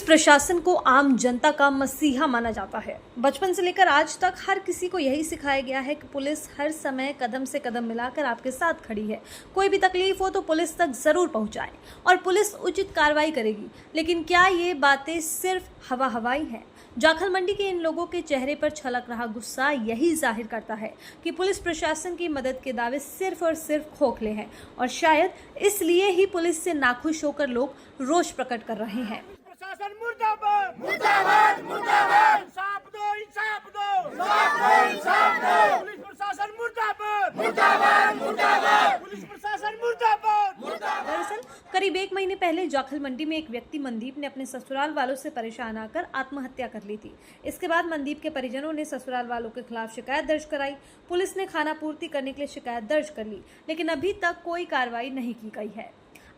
प्रशासन को आम जनता का मसीहा माना जाता है। बचपन से लेकर आज तक हर किसी को यही सिखाया गया है कि पुलिस हर समय कदम से कदम मिलाकर आपके साथ खड़ी है। कोई भी तकलीफ हो तो पुलिस तक जरूर पहुंचाए और पुलिस उचित कार्रवाई करेगी। लेकिन क्या ये बातें सिर्फ हवाई हैं? जाखल मंडी के इन लोगों के चेहरे पर छलक रहा गुस्सा यही जाहिर करता है कि पुलिस प्रशासन की मदद के दावे सिर्फ और सिर्फ खोखले हैं और शायद इसलिए ही पुलिस से नाखुश होकर लोग रोष प्रकट कर रहे हैं। प्रशासन मुर्दाबाद मुर्दाबाद मुर्दाबाद इंसाफ दो इंसाफ दो इंसाफ दो इंसाफ दो पुलिस प्रशासन मुर्दाबाद मुर्दाबाद मुर्दाबाद पुलिस प्रशासन मुर्दाबाद मुर्दाबाद। दरअसल करीब 1 महीने पहले जाखल मंडी में एक व्यक्ति मनदीप ने अपने ससुराल वालों से परेशान आकर आत्महत्या कर ली थी। इसके बाद मनदीप के परिजनों ने ससुराल वालों के खिलाफ शिकायत दर्ज कराई। पुलिस ने खाना पूर्ति करने के लिए शिकायत दर्ज कर ली, लेकिन अभी तक कोई कार्रवाई नहीं की गई है।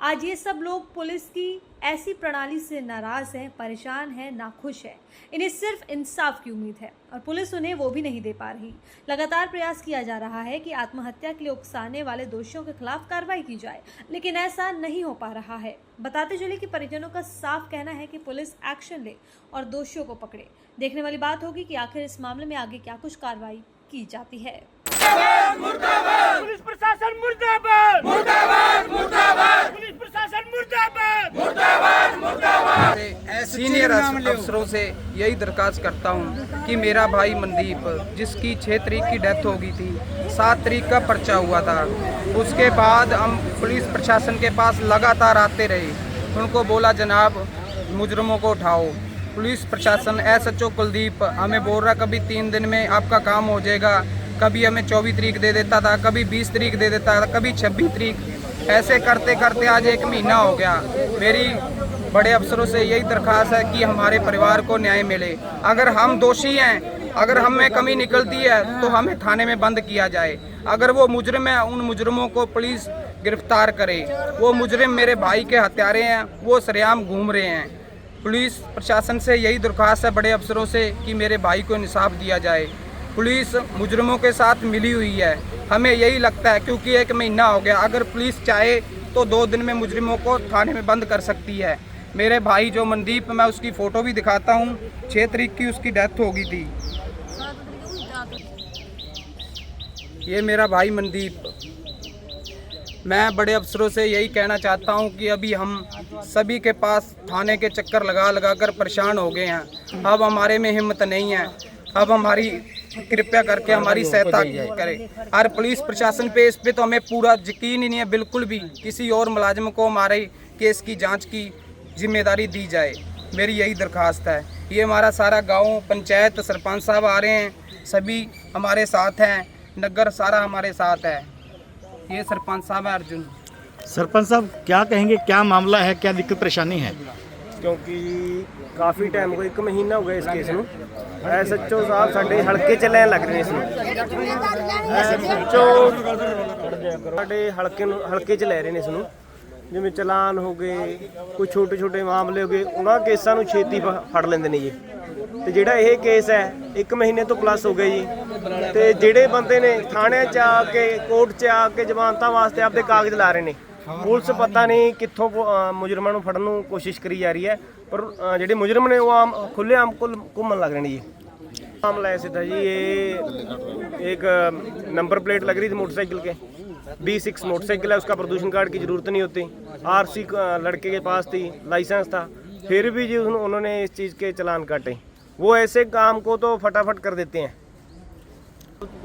आज ये सब लोग पुलिस की ऐसी प्रणाली से नाराज हैं, परेशान हैं, नाखुश हैं। इन्हें सिर्फ इंसाफ की उम्मीद है और पुलिस उन्हें वो भी नहीं दे पा रही। लगातार प्रयास किया जा रहा है कि आत्महत्या के लिए उकसाने वाले दोषियों के खिलाफ कार्रवाई की जाए, लेकिन ऐसा नहीं हो पा रहा है। बताते चले कि परिजनों का साफ कहना है कि पुलिस एक्शन ले और दोषियों को पकड़े। देखने वाली बात होगी कि आखिर इस मामले में आगे क्या कुछ कार्रवाई की जाती है। मुर्दाबाद पुलिस प्रशासन मुर्दाबाद मुर्दाबाद मुर्दाबाद पुलिस प्रशासन मुर्दाबाद मुर्दाबाद मुर्दाबाद। सीनियर अफसरों से यही दरखास्त करता हूं कि मेरा भाई मनदीप, जिसकी 6 तारीख की डेथ हो गई थी, 7 तारीख का पर्चा हुआ था। उसके बाद हम पुलिस प्रशासन के पास लगातार आते रहे, उनको बोला जनाब मुजरमों को उठाओ। पुलिस प्रशासन SHO कुलदीप हमें बोल रहा कभी 3 दिन में आपका काम हो जाएगा, कभी हमें 24 तारीख दे देता था, कभी 20 तारीख दे देता था, कभी 26 तारीख। ऐसे करते करते आज 1 महीना हो गया। मेरी बड़े अफसरों से यही दरख्वास्त है कि हमारे परिवार को न्याय मिले। अगर हम दोषी हैं, अगर हम में कमी निकलती है तो हमें थाने में बंद किया जाए। अगर वो मुजरिम है, उन मुजरिमों को पुलिस गिरफ्तार करे। वो मुजरिम मेरे भाई के हत्यारे हैं, वो सरेआम घूम रहे हैं। पुलिस प्रशासन से यही दरख्वास्त है बड़े अफसरों से कि मेरे भाई को इंसाफ दिया जाए। पुलिस मुजरिमों के साथ मिली हुई है, हमें यही लगता है, क्योंकि 1 महीना हो गया। अगर पुलिस चाहे तो 2 दिन में मुजरिमों को थाने में बंद कर सकती है। मेरे भाई जो मनदीप, मैं उसकी फ़ोटो भी दिखाता हूँ, 6 तारीख की उसकी डेथ हो गई थी। ये मेरा भाई मनदीप। मैं बड़े अफसरों से यही कहना चाहता हूं कि अभी हम सभी के पास थाने के चक्कर लगा कर परेशान हो गए हैं। अब हमारे में हिम्मत नहीं है। अब हमारी कृपया करके हमारी सहायता करें। और पुलिस प्रशासन पे इस पे तो हमें पूरा यकीन ही नहीं है बिल्कुल भी। किसी और मुलाजिम को हमारे केस की जांच की जिम्मेदारी दी जाए, मेरी यही दरख्वास्त है। ये हमारा सारा गाँव, पंचायत, सरपंच साहब आ रहे हैं, सभी हमारे साथ हैं, नगर सारा हमारे साथ है। ये सरपंच साहब है अर्जुन। सरपंच साहब क्या कहेंगे, क्या मामला है, क्या दिक्कत परेशानी है? क्योंकि काफ़ी टाइम हो गया, 1 महीना हो गया इस केस ਨੂੰ। SHO ਸਾਹਿਬ ਸਾਡੇ ਹਲਕੇ 'ਚ ਲੈਣ ਲੱਗ ਰਹੇ ਨੇ ਇਸ ਨੂੰ। SHO ਸਾਡੇ ਹਲਕੇ 'ਚ ਲੈ ਰਹੇ ਨੇ ਇਸ ਨੂੰ। ਜਿਵੇਂ ਚਲਾਨ ਹੋ ਗਏ, ਕੋਈ ਛੋਟੇ ਮਾਮਲੇ ਹੋ ਗਏ, ਉਹਨਾਂ ਕੇਸਾਂ ਨੂੰ ਛੇਤੀ ਫੜ ਲੈਂਦੇ ਨੇ ਜੀ। ਤੇ ਜਿਹੜਾ ਇਹ ਕੇਸ ਹੈ 1 ਮਹੀਨੇ ਤੋਂ ਪਲੱਸ ਹੋ ਗਿਆ ਜੀ। ਤੇ ਜਿਹੜੇ ਬੰਦੇ ਨੇ ਥਾਣੇ 'ਚ ਆ ਕੇ, ਕੋਰਟ 'ਚ ਆ ਕੇ ਜ਼ਮਾਨਤਾਂ ਵਾਸਤੇ ਆਪਦੇ ਕਾਗਜ਼ ਲਾ ਰਹੇ ਨੇ। ਪੁਲਿਸ ਪਤਾ ਨਹੀਂ ਕਿੱਥੋਂ ਮੁਜਰਮਾਂ ਨੂੰ ਫੜਨ ਨੂੰ ਕੋਸ਼ਿਸ਼ ਕਰੀ ਜਾ ਰਹੀ है, पर ਜਿਹੜੇ मुजरम ने वो आम खुलेआम घूमन लग रहे हैं जी। मामला ऐसे था जी, ये एक नंबर प्लेट लग रही थी मोटरसाइकिल के, B6 मोटरसाइकिल है, उसका प्रदूषण कार्ड की ज़रूरत नहीं होती। RC लड़के के पास थी, लाइसेंस था, फिर भी जी उन्होंने इस चीज़ के चलान काटे। वो ऐसे काम को तो फटाफट कर देते हैं।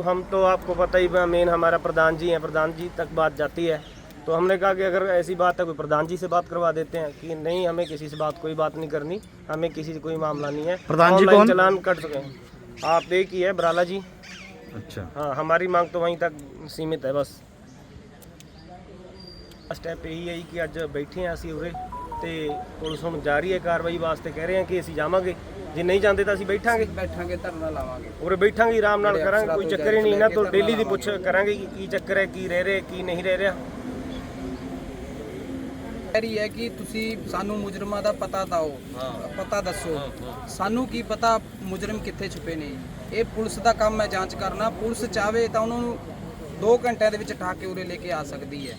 हम तो आपको पता ही, मेन हमारा प्रधान जी हैं, प्रधान जी तक बात जाती है। तो हमने कहा कि अगर ऐसी बात है कोई प्रधान जी से बात करवा देते हैं कि नहीं, हमें किसी से कोई बात नहीं करनी, हमें किसी से कोई मामला नहीं है। प्रधान जी कौन? चलान कट सके आप एक ही है, बराला जी। अच्छा हाँ, हमारी मांग तो वहीं तक सीमित है बस। स्टेप यही है कि अज बैठे हैं असीं उरे, ਤੇ ਪੁਲਿਸ ਹੁਣ ਜਾਰੀ ਹੈ ਕਾਰਵਾਈ ਵਾਸਤੇ। ਕਹਿ ਰਹੇ ਹਾਂ ਕਿ ਅਸੀਂ ਜਾਵਾਂਗੇ, ਜੇ ਨਹੀਂ ਜਾਂਦੇ ਤਾਂ ਅਸੀਂ ਬੈਠਾਂਗੇ ਧਰਨਾ ਲਾਵਾਂਗੇ, ਉਰੇ ਬੈਠਾਂਗੇ, ਆਰਾਮ ਨਾਲ ਕਰਾਂਗੇ, ਕੋਈ ਚੱਕਰ ਹੀ ਨਹੀਂ। ਇਹਨਾਂ ਤੋਂ ਡੇਲੀ ਦੀ ਪੁੱਛ ਕਰਾਂਗੇ ਕਿ ਕੀ ਚੱਕਰ ਹੈ, ਕੀ ਰਹਿ ਰਿਹਾ, ਕੀ ਨਹੀਂ ਰਹਿ ਰਿਹਾ। ਕਹਿ ਰਹੀ ਹੈ ਕਿ ਤੁਸੀਂ ਸਾਨੂੰ ਮੁਜਰਮਾਂ ਦਾ ਪਤਾ ਦਿਓ, ਪਤਾ ਦੱਸੋ। ਸਾਨੂੰ ਕੀ ਪਤਾ ਮੁਜਰਮ ਕਿੱਥੇ ਛੁਪੇ ਨੇ? ਇਹ ਪੁਲਿਸ ਦਾ ਕੰਮ ਹੈ ਜਾਂਚ ਕਰਨਾ। ਪੁਲਿਸ ਚਾਹਵੇ ਤਾਂ ਉਹਨਾਂ ਨੂੰ 2 ਘੰਟਿਆਂ ਦੇ ਵਿੱਚ ਠਾ ਕੇ ਉਰੇ ਲੈ ਕੇ ਆ ਸਕਦੀ ਹੈ।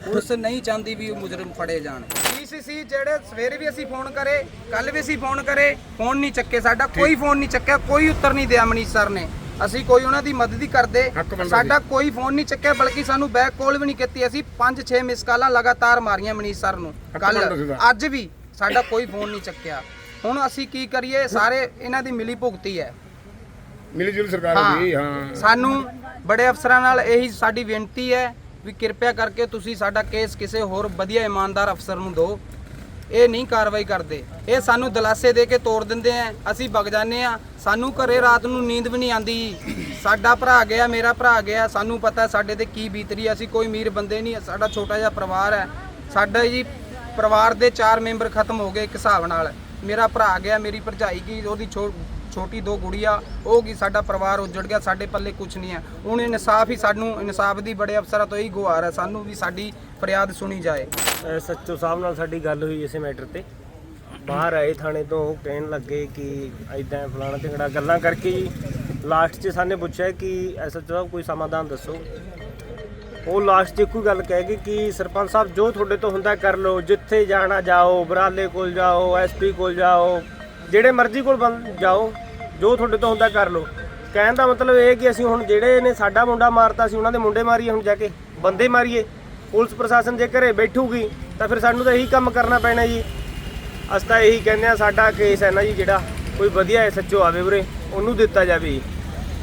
ਪੁਲਿਸ ਨਹੀਂ ਚਾਹੁੰਦੀ ਵੀ ਉਹ ਮੁਜਰਮ ਫੜੇ ਜਾਣ। ਪੀਸੀਸੀ ਜਿਹੜੇ ਸਵੇਰੇ ਵੀ ਅਸੀਂ ਫੋਨ ਕਰੇ, ਕੱਲ ਵੀ ਅਸੀਂ ਫੋਨ ਕਰੇ, ਫੋਨ ਨਹੀਂ ਚੱਕੇ, ਸਾਡਾ ਕੋਈ ਫੋਨ ਨਹੀਂ ਚੱਕਿਆ, ਕੋਈ ਉੱਤਰ ਨਹੀਂ ਦਿਆ ਮਨੀਸ਼ ਸਰ ਨੇ। ਅਸੀਂ ਕੋਈ ਉਹਨਾਂ ਦੀ ਮਦਦ ਹੀ ਕਰਦੇ, ਸਾਡਾ ਕੋਈ ਫੋਨ ਨਹੀਂ ਚੱਕਿਆ, ਬਲਕਿ ਸਾਨੂੰ ਬੈਕ ਕਾਲ ਵੀ ਨਹੀਂ ਕੀਤੀ। ਅਸੀਂ 5-6 ਮਿਸ ਕਾਲਾਂ ਲਗਾਤਾਰ ਮਾਰੀਆਂ ਮਨੀਸ਼ ਸਰ ਨੂੰ, ਕੱਲ ਅੱਜ ਵੀ ਸਾਡਾ ਕੋਈ ਫੋਨ ਨਹੀਂ ਚੱਕਿਆ। ਹੁਣ ਅਸੀਂ ਕੀ ਕਰੀਏ? ਸਾਰੇ ਇਹਨਾਂ ਦੀ ਮਿਲੀ ਭੁਗਤੀ ਹੈ, ਮਿਲੀ ਜੁਲੀ ਸਰਕਾਰ ਹੋਈ। ਹਾਂ, ਸਾਨੂੰ ਬੜੇ ਅਫਸਰਾਂ ਨਾਲ ਇਹੀ ਸਾਡੀ ਬੇਨਤੀ ਹੈ ਵੀ ਕਿਰਪਾ ਕਰਕੇ ਤੁਸੀਂ ਸਾਡਾ ਕੇਸ ਕਿਸੇ ਹੋਰ ਵਧੀਆ ਇਮਾਨਦਾਰ ਅਫਸਰ ਨੂੰ ਦਿਓ। ਇਹ ਨਹੀਂ ਕਾਰਵਾਈ ਕਰਦੇ, ਇਹ ਸਾਨੂੰ ਦਲਾਸੇ ਦੇ ਕੇ ਤੋੜ ਦਿੰਦੇ ਆ, ਅਸੀਂ ਵਗ ਜਾਂਦੇ ਆ। ਸਾਨੂੰ ਘਰੇ ਰਾਤ ਨੂੰ ਨੀਂਦ ਵੀ ਨਹੀਂ ਆਂਦੀ। ਸਾਡਾ ਭਰਾ ਗਿਆ, ਮੇਰਾ ਭਰਾ ਗਿਆ, ਸਾਨੂੰ ਪਤਾ ਸਾਡੇ ਤੇ ਕੀ ਬੀਤ ਰਹੀ ਹੈ। ਅਸੀਂ ਕੋਈ ਅਮੀਰ ਬੰਦੇ ਨਹੀਂ, ਸਾਡਾ ਛੋਟਾ ਜਿਹਾ ਪਰਿਵਾਰ ਹੈ। ਸਾਡਾ ਜੀ ਪਰਿਵਾਰ ਦੇ 4 ਮੈਂਬਰ ਖਤਮ ਹੋ ਗਏ ਇੱਕ ਹਿਸਾਬ ਨਾਲ। ਮੇਰਾ ਭਰਾ ਗਿਆ, ਮੇਰੀ ਭਰਜਾਈ ਕੀ, ਉਹਦੀ ਛੋਟੀ 2 ਗੁੜੀਆਂ, ਉਹ ਕੀ, ਸਾਡਾ ਪਰਿਵਾਰ ਉਜੜ ਗਿਆ, ਸਾਡੇ ਪੱਲੇ ਕੁਝ ਨਹੀਂ ਹੈ। ਹੁਣ ਇਨਸਾਫ ਹੀ, ਸਾਨੂੰ ਇਨਸਾਫ ਦੀ ਬੜੇ ਅਫਸਰਾਂ ਤੋਂ ਇਹੀ ਗੁਹਾਰ ਹੈ, ਸਾਨੂੰ ਵੀ ਸਾਡੀ ਫਰਿਆਦ ਸੁਣੀ ਜਾਏ। ਸੱਚੋ ਸਾਹਿਬ ਨਾਲ ਸਾਡੀ ਗੱਲ ਹੋਈ ਇਸੇ ਮੈਟਰ ਤੇ। ਬਾਹਰ ਆਏ ਥਾਣੇ ਤੋਂ, ਕਹਿਣ ਲੱਗੇ ਕਿ ਐਦਾਂ ਫਲਾਣਾ ਝਗੜਾ ਗੱਲਾਂ ਕਰਕੇ ਜੀ ਲਾਸਟ 'ਚ ਸਾਨੇ ਪੁੱਛਿਆ ਕਿ ਐਸਐਚਓ ਸਾਹਿਬ ਕੋਈ ਸਮਾਧਾਨ ਦੱਸੋ। ਉਹ ਲਾਸਟ 'ਚ ਇੱਕੋ ਗੱਲ ਕਹਿ ਗਏ ਕਿ ਸਰਪੰਚ ਸਾਹਿਬ ਜੋ ਤੁਹਾਡੇ ਤੋਂ ਹੁੰਦਾ ਕਰ ਲਓ, ਜਿੱਥੇ ਜਾਣਾ ਜਾਓ, ਬਰਾਲੇ ਕੋਲ ਜਾਓ, ਐਸਪੀ ਕੋਲ ਜਾਓ, ਜਿਹੜੇ ਮਰਜ਼ੀ ਕੋਲ ਜਾਓ, ਜੋ ਤੁਹਾਡੇ ਤੋਂ ਹੁੰਦਾ ਕਰ ਲਓ। ਕਹਿਣ ਦਾ ਮਤਲਬ ਇਹ ਕਿ ਅਸੀਂ ਹੁਣ ਜਿਹੜੇ ਨੇ ਸਾਡਾ ਮੁੰਡਾ ਮਾਰਤਾ ਸੀ ਉਹਨਾਂ ਦੇ ਮੁੰਡੇ ਮਾਰੀਏ, ਹੁਣ ਜਾ ਕੇ ਬੰਦੇ ਮਾਰੀਏ। ਪੁਲਿਸ ਪ੍ਰਸ਼ਾਸਨ ਜੇ ਘਰੇ ਬੈਠੂਗੀ ਤਾਂ ਫਿਰ ਸਾਨੂੰ ਤਾਂ ਇਹੀ ਕੰਮ ਕਰਨਾ ਪੈਣਾ ਜੀ। ਅਸੀਂ ਤਾਂ ਇਹੀ ਕਹਿੰਦੇ ਆ, ਸਾਡਾ ਕੇਸ ਹੈ ਨਾ ਜੀ, ਜਿਹੜਾ ਕੋਈ ਵਧੀਆ ਐਸਐਚਓ ਆਵੇ ਉਰੇ, ਉਹਨੂੰ ਦਿੱਤਾ ਜਾਵੇ ਜੀ।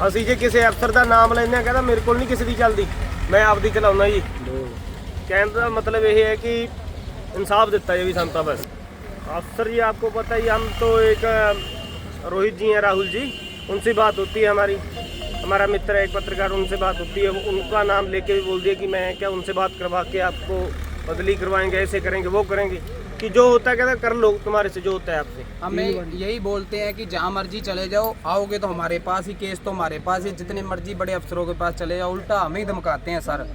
ਅਸੀਂ ਜੇ ਕਿਸੇ ਅਫਸਰ ਦਾ ਨਾਮ ਲੈਂਦੇ ਆ, ਕਹਿੰਦਾ ਮੇਰੇ ਕੋਲ ਨਹੀਂ ਕਿਸੇ ਦੀ ਚੱਲਦੀ, ਮੈਂ ਆਪਦੀ ਚਲਾਉਣਾ ਜੀ। ਕਹਿਣ ਦਾ ਮਤਲਬ ਇਹ ਹੈ ਕਿ इंसाफ देता है, ये भी संता बस। अफसर जी आपको पता ही, हम तो एक रोहित जी हैं, राहुल जी, उनसे बात होती है हमारी, हमारा मित्र है एक पत्रकार, उनसे बात होती है। उनका नाम लेके भी बोल दिया कि मैं क्या उनसे बात करवा के आपको बदली करवाएंगे, ऐसे करेंगे वो करेंगे, कि जो होता है कहता कर लो, तुम्हारे से जो होता है आपसे। हमें यही बोलते हैं कि जहाँ मर्जी चले जाओ, आओगे तो हमारे पास ही, केस तो हमारे पास ही, जितने मर्जी बड़े अफसरों के पास चले जाओ, उल्टा हमें ही धमकाते हैं सर।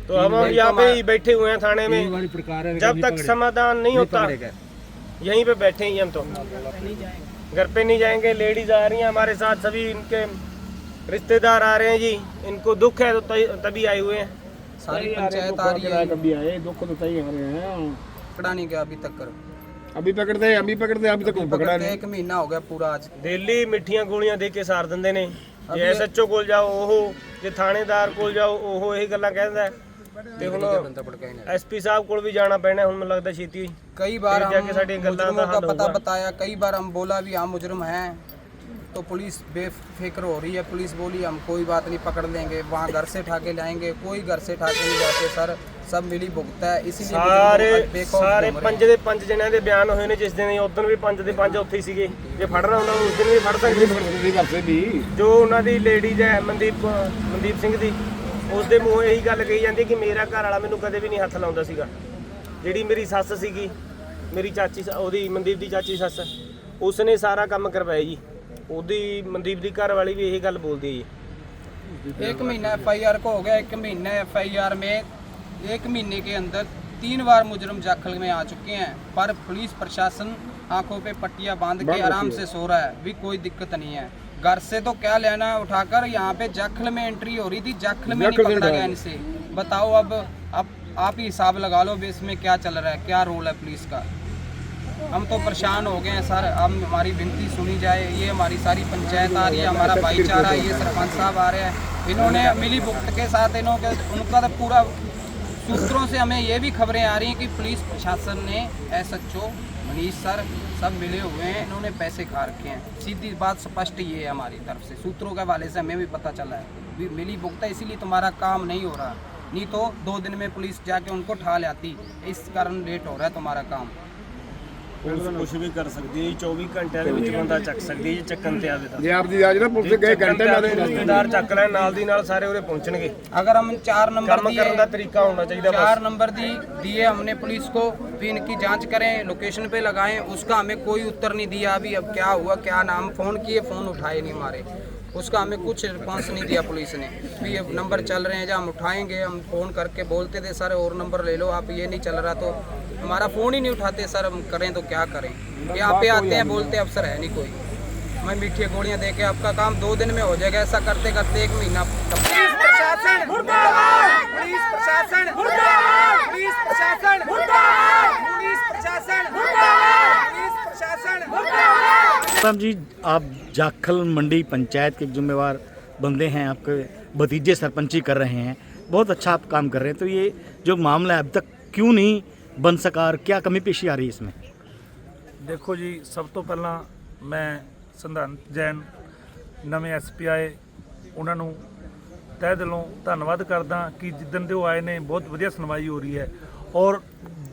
तो हम यहाँ पे ही बैठे हुए हैं थाने में, जब तक समाधान नहीं होता यहीं पे बैठे ही हम। तो घर पे नहीं जाएंगे। लेडीज आ रही हैं हमारे साथ, सभी इनके रिश्तेदार आ रहे हैं जी, इनको दुख है तो तभी आए हुए हैं। सारी पंचायत आ रही है, कभी आए, दुख तो तय आ रहे हैं, पकड़ा नहीं गया अभी तक कर, अभी पकड़ते अभी तक कोई पकड़ा नहीं। 1 महीना हो गया पूरा आज। डेली मिठियां गोलियां दे के सार दिंदे ने। जे एसएचओ कोल जाओ ओह, जे थानेदार कोल जाओ ओह यही गल्लां कहदा है। ते हुण एसपी साहब कोल भी जाना पैना, हुण मैनूं लगदा छेती कई बार हम जाके साडी गल्लां मुजरिमों दा का हल पता होगा। बताया, कई बार हम बोला भी हम मुजरिम हैं, तो पुलिस बेफिक्र हो रही है। पुलिस बोली हम कोई बात नहीं, पकड़ लेंगे, वहाँ घर से ठाके लाएंगे, कोई घर से ठाके नहीं जाते सर, सब मिली भुगता है। इसीलिए ਸਾਰੇ 5 ਦੇ 5 ਜਣਿਆਂ ਦੇ ਬਿਆਨ ਹੋਏ ਨੇ, ਜਿਸ ਦਿਨ ਉਦੋਂ ਵੀ 5 ਦੇ 5 ਉੱਥੇ ਹੀ ਸੀਗੇ। ਜੇ ਫੜਨਾ ਉਹਨਾਂ ਨੂੰ ਉਸ ਦਿਨ ਵੀ ਫੜ ਸਕਦੇ भी ਜੋ ਉਹਨਾਂ ਦੀ ਲੇਡੀਜ਼ ਹੈ ਮਨਦੀਪ ਸਿੰਘ ਦੀ, ਉਸ ਦੇ ਮੂੰਹੋਂ ਇਹੀ ਗੱਲ ਕਹੀ ਜਾਂਦੀ ਕਿ ਮੇਰਾ ਘਰ ਵਾਲਾ ਮੈਨੂੰ ਕਦੇ ਵੀ ਨਹੀਂ ਹੱਥ ਲਾਉਂਦਾ ਸੀਗਾ। ਜਿਹੜੀ ਮੇਰੀ ਸੱਸ ਸੀਗੀ, ਮੇਰੀ ਚਾਚੀ, ਉਹਦੀ ਮਨਦੀਪ ਦੀ ਚਾਚੀ ਸੱਸ, ਉਸਨੇ ਸਾਰਾ ਕੰਮ ਕਰਵਾਇਆ ਜੀ। ਉਹਦੀ ਮਨਦੀਪ ਦੀ ਘਰ ਵਾਲੀ ਵੀ ਇਹੀ ਗੱਲ ਬੋਲਦੀ ਹੈ ਜੀ। 1 महीना FIR को हो गया, 1 महीना FIR में 1 महीने के अंदर 3 बार मुजरिम जाखल में आ चुके हैं, पर पुलिस प्रशासन आंखों पे पट्टियां बांध के आराम से सो रहा है, भी कोई दिक्कत नहीं है। घर से तो क्या लेना उठाकर, यहाँ पे जाखल में एंट्री हो रही थी, जाखल में नहीं पकड़ा गया इनसे। बताओ अब आप ही हिसाब लगा लो इसमें क्या चल रहा है, क्या रोल है पुलिस का। हम तो परेशान हो गए हैं सर, अब हमारी विनती सुनी जाए। ये हमारी सारी पंचायत आ रही है, हमारा भाईचारा, ये सरपंच साहब आ रहे हैं, इन्होंने मिली भुगत के साथ उनका तो पूरा सूत्रों से हमें ये भी खबरें आ रही हैं कि पुलिस प्रशासन ने SHO मनीष सर सब मिले हुए हैं, इन्होंने पैसे खा रखे हैं। सीधी बात स्पष्ट ये है हमारी तरफ से, सूत्रों के हवाले से हमें भी पता चला है, मिली भुगत है, इसीलिए तुम्हारा काम नहीं हो रहा, नहीं तो 2 दिन में पुलिस जाके उनको ठा लाती। इस कारण लेट हो रहा है तुम्हारा काम। ਪੁਲਿਸ ਕੁਝ ਵੀ ਕਰ ਸਕਦੀ ਹੈ, 24 ਘੰਟਿਆਂ ਦੇ ਵਿੱਚ ਬੰਦਾ ਚੱਕ ਸਕਦੀ ਹੈ, ਚੱਕਣ ਤੇ ਆਵੇ ਤਾਂ। ਜੇ ਆਪਦੀ ਅੱਜ ਨਾ ਪੁਲਿਸ ਗਏ ਘੰਟੇ ਲਾ ਦੇ, ਰਿਸ਼ਤੇਦਾਰ ਚੱਕ ਲੈਣ, ਨਾਲ ਦੀ ਨਾਲ ਸਾਰੇ ਉਰੇ ਪਹੁੰਚਣਗੇ। अगर हम 4 नंबर ਕੰਮ ਕਰਨ ਦਾ ਤਰੀਕਾ ਹੋਣਾ ਚਾਹੀਦਾ। 4 नंबर दिए हमने पुलिस को भी, इनकी जांच करें, लोकेशन पे लगाएं, उसका हमें कोई उत्तर नहीं दिया। अभी अब क्या हुआ क्या नाम, फ़ोन किए, फ़ोन उठाए नहीं हमारे, उसका हमें कुछ रिस्पॉन्स नहीं दिया पुलिस ने। भी अब नंबर चल रहे हैं, जब हम उठाएंगे, हम फ़ोन करके बोलते थे सर और नंबर ले लो आप, ये नहीं चल रहा, तो हमारा फ़ोन ही नहीं उठाते सर। हम करें तो क्या करें, यहाँ पे आते हैं बोलते अफसर है नहीं कोई, मैं मीठी गोलियाँ दे के आपका काम 2 दिन में हो जाएगा, ऐसा करते करते 1 महीना। पुलिस प्रशासन मुर्दाबाद, पुलिस प्रशासन मुर्दाबाद पुलिस प्रशासन मुर्दाबाद पुलिस प्रशासन मुर्दाबाद पुलिस प्रशासन मुर्दाबाद। साहब जी, आप जाखल मंडी पंचायत के जिम्मेवार बंदे हैं, आपके भतीजे सरपंची कर रहे हैं, बहुत अच्छा आप काम कर रहे हैं, तो ये जो मामला है अब तक क्यों नहीं बन सका और क्या कमी पेशी आ रही है इसमें? देखो जी, सब तो पहला मैं संधानत जैन नਵੇਂ ਐਸਪੀ ਆਏ ਉਹਨਾਂ ਨੂੰ ਤਹਿ ਦਿਲੋਂ ਧੰਨਵਾਦ ਕਰਦਾ ਕਿ ਜਿੱਦਣ ਦੇ ਉਹ ਆਏ ਨੇ ਬਹੁਤ ਵਧੀਆ ਸੁਣਵਾਈ ਹੋ ਰਹੀ ਹੈ ਔਰ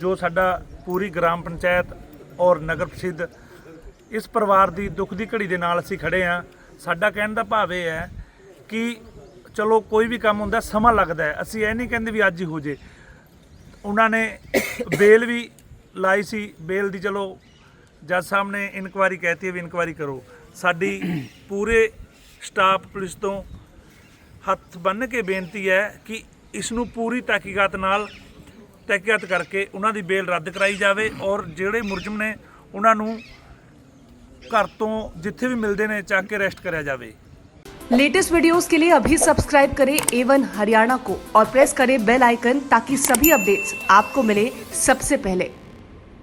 ਜੋ ਸਾਡਾ ਪੂਰੀ ਗ੍ਰਾਮ ਪੰਚਾਇਤ ਔਰ ਨਗਰ ਪ੍ਰਸਿੱਧ ਇਸ ਪਰਿਵਾਰ ਦੀ ਦੁੱਖ ਦੀ ਘੜੀ ਦੇ ਨਾਲ ਅਸੀਂ ਖੜੇ ਹਾਂ। ਸਾਡਾ ਕਹਿਣ ਦਾ ਭਾਵ ਇਹ ਹੈ ਕਿ ਚਲੋ ਕੋਈ ਵੀ ਕੰਮ ਹੁੰਦਾ ਸਮਾਂ ਲੱਗਦਾ ਹੈ, ਅਸੀਂ ਇਹ ਨਹੀਂ ਕਹਿੰਦੇ ਵੀ ਅੱਜ ਹੀ ਹੋ ਜੇ। ਉਹਨਾਂ ਨੇ ਬੇਲ ਵੀ ਲਾਈ ਸੀ, ਬੇਲ ਦੀ ਚਲੋ ਜੱਜ ਸਾਹਿਬ ਨੇ ਇਨਕੁਆਇਰੀ ਕਹਿਤੀ ਹੈ ਵੀ ਇਨਕੁਆਇਰੀ ਕਰੋ। ਸਾਡੀ ਪੂਰੇ ਸਟਾਫ ਪੁਲਿਸ ਤੋਂ ਹੱਥ ਬੰਨ੍ਹ ਕੇ ਬੇਨਤੀ ਹੈ ਕਿ ਇਸ ਨੂੰ ਪੂਰੀ ਤਹਿਕੀਕਾਤ ਨਾਲ ਤਹਿਕੀਕਾਤ ਕਰਕੇ ਉਹਨਾਂ ਦੀ ਬੇਲ ਰੱਦ ਕਰਾਈ ਜਾਵੇ ਔਰ ਜਿਹੜੇ ਮੁਲਜ਼ਮ ਨੇ ਉਹਨਾਂ ਨੂੰ ਘਰ ਤੋਂ ਜਿੱਥੇ ਵੀ ਮਿਲਦੇ ਨੇ ਚੱਕ ਕੇ ਅਰੈਸਟ ਕਰਿਆ ਜਾਵੇ। लेटेस्ट वीडियोस के लिए अभी सब्सक्राइब करें A1 हरियाणा को और प्रेस करें बेल आइकन ताकि सभी अपडेट्स आपको मिले सबसे पहले।